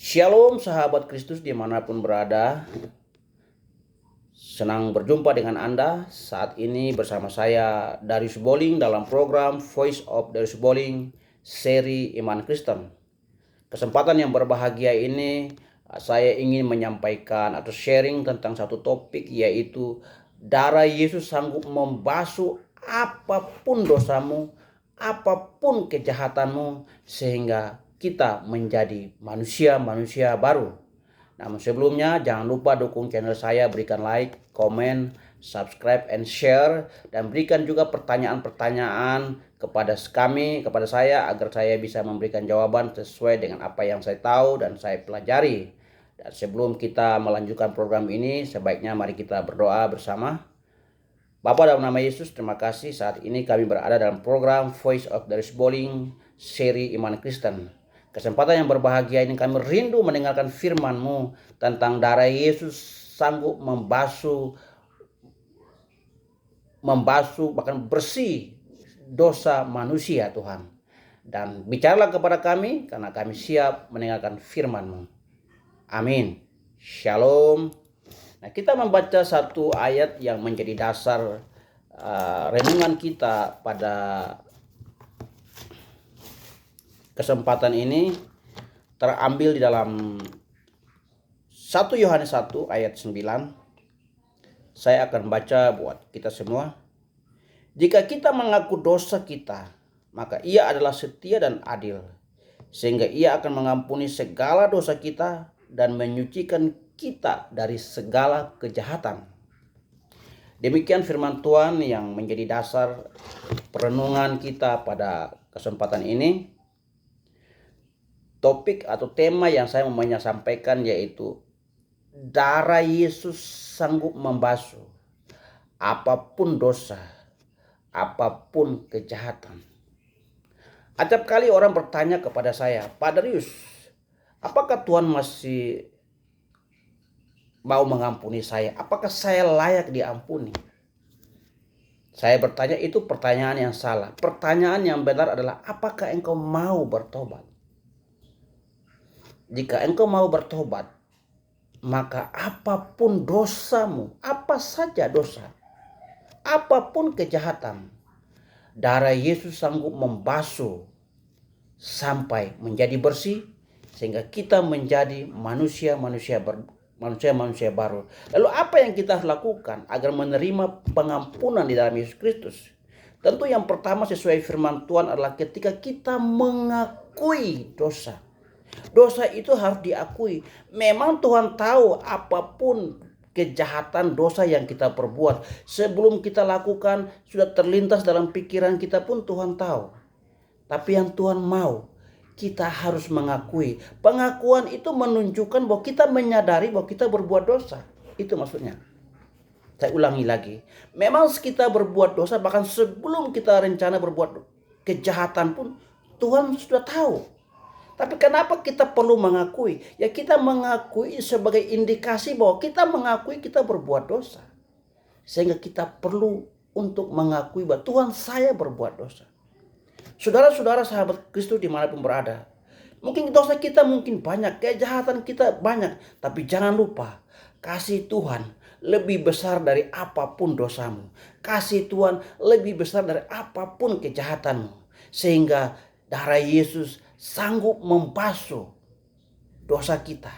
Shalom sahabat Kristus dimanapun berada. Senang berjumpa dengan Anda saat ini bersama saya Darius Boling dalam program Voice of Darius Boling seri Iman Kristen. Kesempatan yang berbahagia ini saya ingin menyampaikan atau sharing tentang satu topik, yaitu darah Yesus sanggup membasuh apapun dosamu, apapun kejahatanmu, sehingga kita menjadi manusia baru. Namun sebelumnya jangan lupa dukung channel saya, berikan like, komen, subscribe, and share, dan berikan juga pertanyaan-pertanyaan kepada saya agar saya bisa memberikan jawaban sesuai dengan apa yang saya tahu dan saya pelajari. Dan sebelum kita melanjutkan program ini, sebaiknya mari kita berdoa bersama. Bapa, dalam nama Yesus, terima kasih saat ini kami berada dalam program Voice of Darius Boling seri Iman Kristen. Kesempatan yang berbahagia ini kami rindu mendengarkan firman-Mu tentang darah Yesus sanggup membasuh bahkan bersih dosa manusia, Tuhan. Dan bicaralah kepada kami karena kami siap mendengarkan firman-Mu. Amin. Shalom. Nah, kita membaca satu ayat yang menjadi dasar renungan kita pada kesempatan ini, terambil di dalam 1 Yohanes 1 ayat 9. Saya akan baca buat kita semua. Jika kita mengaku dosa kita, maka Ia adalah setia dan adil, sehingga Ia akan mengampuni segala dosa kita dan menyucikan kita dari segala kejahatan. Demikian firman Tuhan yang menjadi dasar perenungan kita pada kesempatan ini. Topik atau tema yang saya mau sampaikan yaitu darah Yesus sanggup membasuh apapun dosa, apapun kejahatan. Acap kali orang bertanya kepada saya, Pak Darius, apakah Tuhan masih mau mengampuni saya? Apakah saya layak diampuni? Saya bertanya, itu pertanyaan yang salah. Pertanyaan yang benar adalah, apakah engkau mau bertobat? Jika engkau mau bertobat, maka apapun dosamu, apa saja dosa, apapun kejahatan, darah Yesus sanggup membasuh sampai menjadi bersih, sehingga kita menjadi manusia baru. Lalu apa yang kita harus lakukan agar menerima pengampunan di dalam Yesus Kristus? Tentu yang pertama sesuai firman Tuhan adalah ketika kita mengakui dosa. Dosa itu harus diakui. Memang Tuhan tahu apapun kejahatan dosa yang kita perbuat. Sebelum kita lakukan, sudah terlintas dalam pikiran kita pun Tuhan tahu. Tapi yang Tuhan mau, kita harus mengakui. Pengakuan itu menunjukkan bahwa kita menyadari bahwa kita berbuat dosa. Itu maksudnya. Saya ulangi lagi. Memang kita berbuat dosa, bahkan sebelum kita rencana berbuat kejahatan pun Tuhan sudah tahu. Tapi kenapa kita perlu mengakui? Ya, kita mengakui sebagai indikasi bahwa kita mengakui kita berbuat dosa. Sehingga kita perlu untuk mengakui bahwa Tuhan, saya berbuat dosa. Saudara-saudara sahabat Kristus dimanapun berada, mungkin dosa kita mungkin banyak, kejahatan kita banyak. Tapi jangan lupa, kasih Tuhan lebih besar dari apapun dosamu. Kasih Tuhan lebih besar dari apapun kejahatanmu. Sehingga darah Yesus sanggup membasuh dosa kita,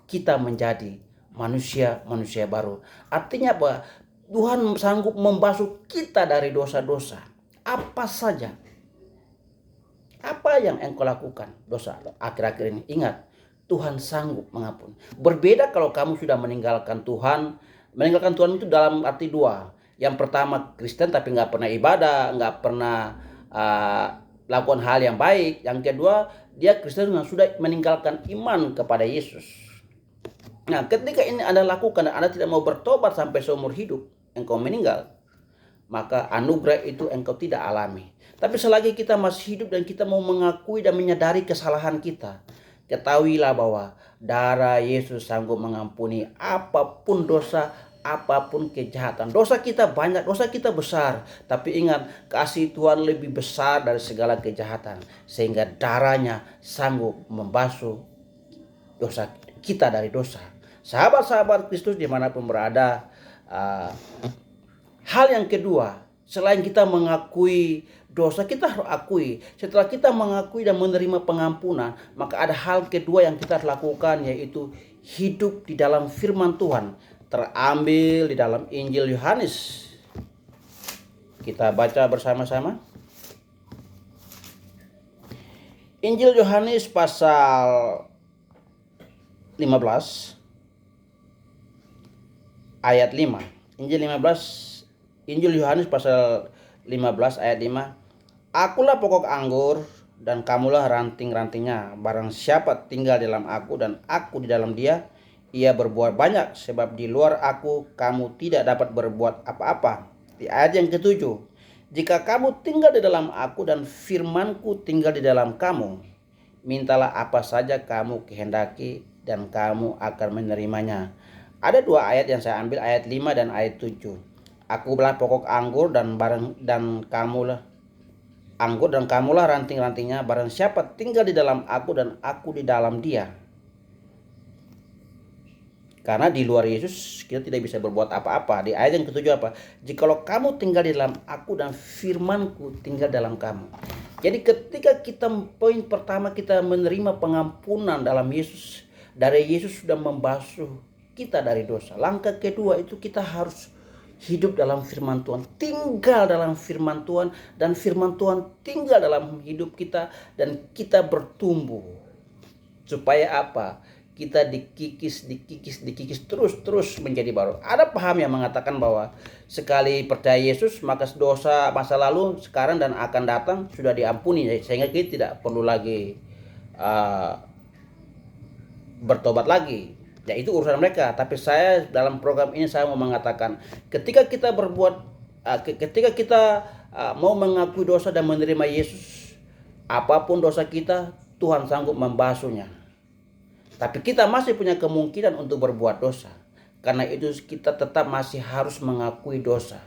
kita menjadi manusia baru. Artinya apa? Tuhan sanggup membasuh kita dari dosa-dosa. Apa saja. Apa yang engkau lakukan dosa akhir-akhir ini? Ingat, Tuhan sanggup mengampuni. Berbeda kalau kamu sudah meninggalkan Tuhan. Meninggalkan Tuhan itu dalam arti dua. Yang pertama, Kristen tapi nggak pernah ibadah, nggak pernah lakukan hal yang baik. Yang kedua, dia Kristen yang sudah meninggalkan iman kepada Yesus. Nah, ketika ini Anda lakukan dan Anda tidak mau bertobat sampai seumur hidup, engkau meninggal, maka anugerah itu engkau tidak alami. Tapi selagi kita masih hidup dan kita mau mengakui dan menyadari kesalahan kita, ketahuilah bahwa darah Yesus sanggup mengampuni apapun dosa, apapun kejahatan. Dosa kita banyak, dosa kita besar. Tapi ingat, kasih Tuhan lebih besar dari segala kejahatan. Sehingga darahnya sanggup membasuh dosa kita dari dosa. Sahabat-sahabat Kristus dimanapun berada, hal yang kedua, selain kita mengakui dosa, kita harus akui. Setelah kita mengakui dan menerima pengampunan, maka ada hal kedua yang kita harus lakukan, yaitu hidup di dalam firman Tuhan. Terambil di dalam Injil Yohanes. Kita baca bersama-sama. Injil Yohanes pasal 15 ayat 5. Injil Yohanes pasal 15 ayat 5. Akulah pokok anggur dan kamulah ranting-rantingnya. Barang siapa tinggal dalam aku dan aku di dalam dia, ia berbuah banyak, sebab di luar aku kamu tidak dapat berbuat apa-apa. Di ayat yang ketujuh, jika kamu tinggal di dalam aku dan firmanku tinggal di dalam kamu, mintalah apa saja kamu kehendaki dan kamu akan menerimanya. Ada dua ayat yang saya ambil, ayat 5 dan ayat 7. Aku belah pokok anggur dan kamulah ranting-rantingnya. Barang siapa tinggal di dalam aku dan aku di dalam dia. Karena di luar Yesus kita tidak bisa berbuat apa-apa. Di ayat yang ketujuh apa? Jikalau kamu tinggal di dalam aku dan firmanku tinggal dalam kamu. Jadi ketika poin pertama kita menerima pengampunan dalam Yesus, dari Yesus sudah membasuh kita dari dosa. Langkah kedua itu kita harus hidup dalam firman Tuhan, tinggal dalam firman Tuhan, dan firman Tuhan tinggal dalam hidup kita dan kita bertumbuh. Supaya apa? Kita dikikis terus menjadi baru. Ada paham yang mengatakan bahwa sekali percaya Yesus maka dosa masa lalu, sekarang dan akan datang sudah diampuni, sehingga kita tidak perlu lagi bertobat lagi. Ya itu urusan mereka. Tapi saya dalam program ini saya mau mengatakan, ketika kita mau mengakui dosa dan menerima Yesus, apapun dosa kita, Tuhan sanggup membasuhnya. Tapi kita masih punya kemungkinan untuk berbuat dosa. Karena itu kita tetap masih harus mengakui dosa.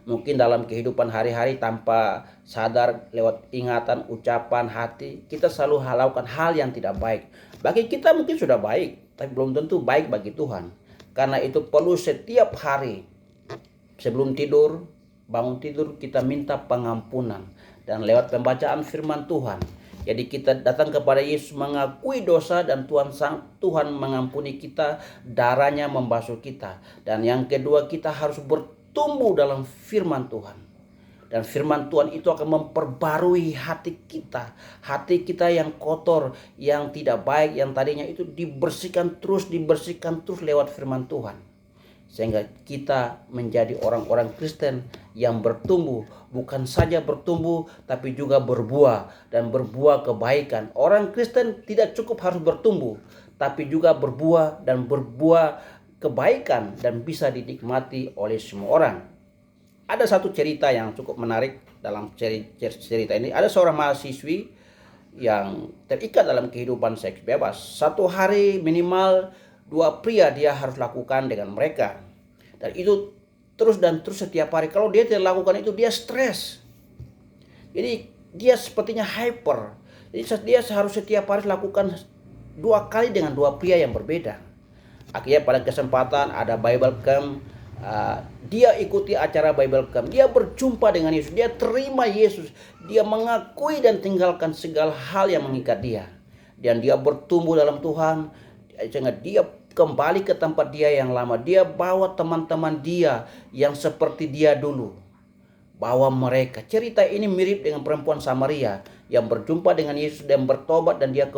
Mungkin dalam kehidupan hari-hari tanpa sadar, lewat ingatan, ucapan, hati, kita selalu melakukan hal yang tidak baik. Bagi kita mungkin sudah baik, tapi belum tentu baik bagi Tuhan. Karena itu perlu setiap hari sebelum tidur, bangun tidur, kita minta pengampunan. Dan lewat pembacaan firman Tuhan, jadi kita datang kepada Yesus mengakui dosa dan Tuhan mengampuni kita, darahnya membasuh kita. Dan yang kedua, kita harus bertumbuh dalam firman Tuhan. Dan firman Tuhan itu akan memperbarui hati kita yang kotor, yang tidak baik, yang tadinya itu dibersihkan terus lewat firman Tuhan. Sehingga kita menjadi orang-orang Kristen yang bertumbuh, bukan saja bertumbuh tapi juga berbuah dan berbuah kebaikan. Orang Kristen tidak cukup harus bertumbuh, tapi juga berbuah dan berbuah kebaikan dan bisa dinikmati oleh semua orang. Ada satu cerita yang cukup menarik dalam cerita ini. Ada seorang mahasiswi yang terikat dalam kehidupan seks bebas. Satu hari minimal 2 pria dia harus lakukan dengan mereka. Dan itu terus setiap hari. Kalau dia tidak lakukan itu, dia stres. Jadi dia sepertinya hyper. Jadi dia harus setiap hari lakukan 2 kali dengan 2 pria yang berbeda. Akhirnya pada kesempatan ada Bible Camp, dia ikuti acara Bible Camp. Dia berjumpa dengan Yesus. Dia terima Yesus. Dia mengakui dan tinggalkan segala hal yang mengikat dia. Dan dia bertumbuh dalam Tuhan. Sehingga dia kembali ke tempat dia yang lama. Dia bawa teman-teman dia yang seperti dia dulu. Bawa mereka. Cerita ini mirip dengan perempuan Samaria yang berjumpa dengan Yesus dan bertobat, dan dia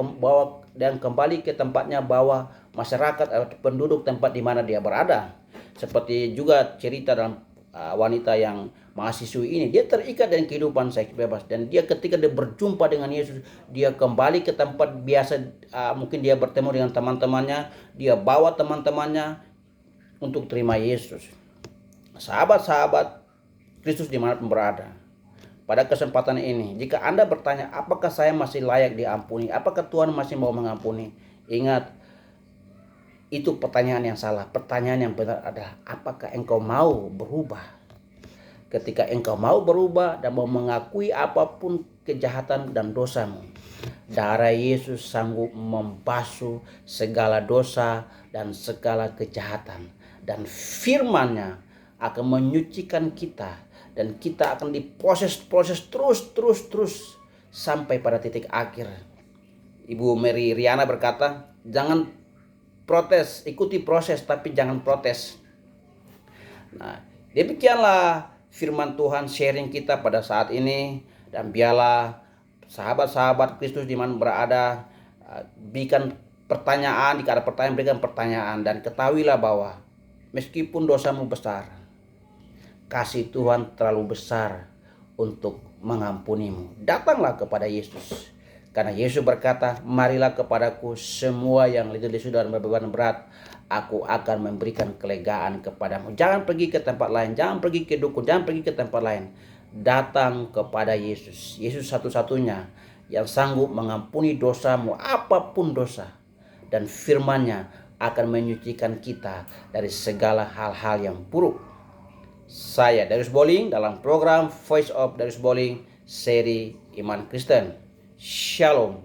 kembali ke tempatnya, bawa masyarakat atau penduduk tempat di mana dia berada. Seperti juga cerita dalam wanita yang mahasiswi ini, dia terikat dengan kehidupan seks bebas, dan dia ketika dia berjumpa dengan Yesus, dia kembali ke tempat biasa. Mungkin dia bertemu dengan teman-temannya, dia bawa teman-temannya untuk terima Yesus. Sahabat-sahabat Kristus dimanapun berada, pada kesempatan ini, jika Anda bertanya, apakah saya masih layak diampuni, apakah Tuhan masih mau mengampuni, ingat, Itu pertanyaan yang salah. Pertanyaan yang benar adalah, apakah engkau mau berubah? Ketika engkau mau berubah dan mau mengakui apapun kejahatan dan dosamu, darah Yesus sanggup membasuh segala dosa dan segala kejahatan. Dan firman-Nya akan menyucikan kita. Dan kita akan diproses terus sampai pada titik akhir. Ibu Mary Riana berkata, jangan protes, ikuti proses tapi jangan protes. Nah, demikianlah firman Tuhan sharing kita pada saat ini. Dan biarlah sahabat-sahabat Kristus di mana berada, berikan pertanyaan, jika ada pertanyaan berikan pertanyaan. Dan ketahuilah bahwa meskipun dosamu besar, kasih Tuhan terlalu besar untuk mengampunimu. Datanglah kepada Yesus. Karena Yesus berkata, marilah kepadaku semua yang letih lesu dan berbeban berat, aku akan memberikan kelegaan kepadamu. Jangan pergi ke tempat lain, jangan pergi ke dukun, jangan pergi ke tempat lain. Datang kepada Yesus. Yesus satu-satunya yang sanggup mengampuni dosamu, apapun dosa. Dan firman-Nya akan menyucikan kita dari segala hal-hal yang buruk. Saya Darius Boling dalam program Voice of Darius Boling, seri Iman Kristen. Shalom.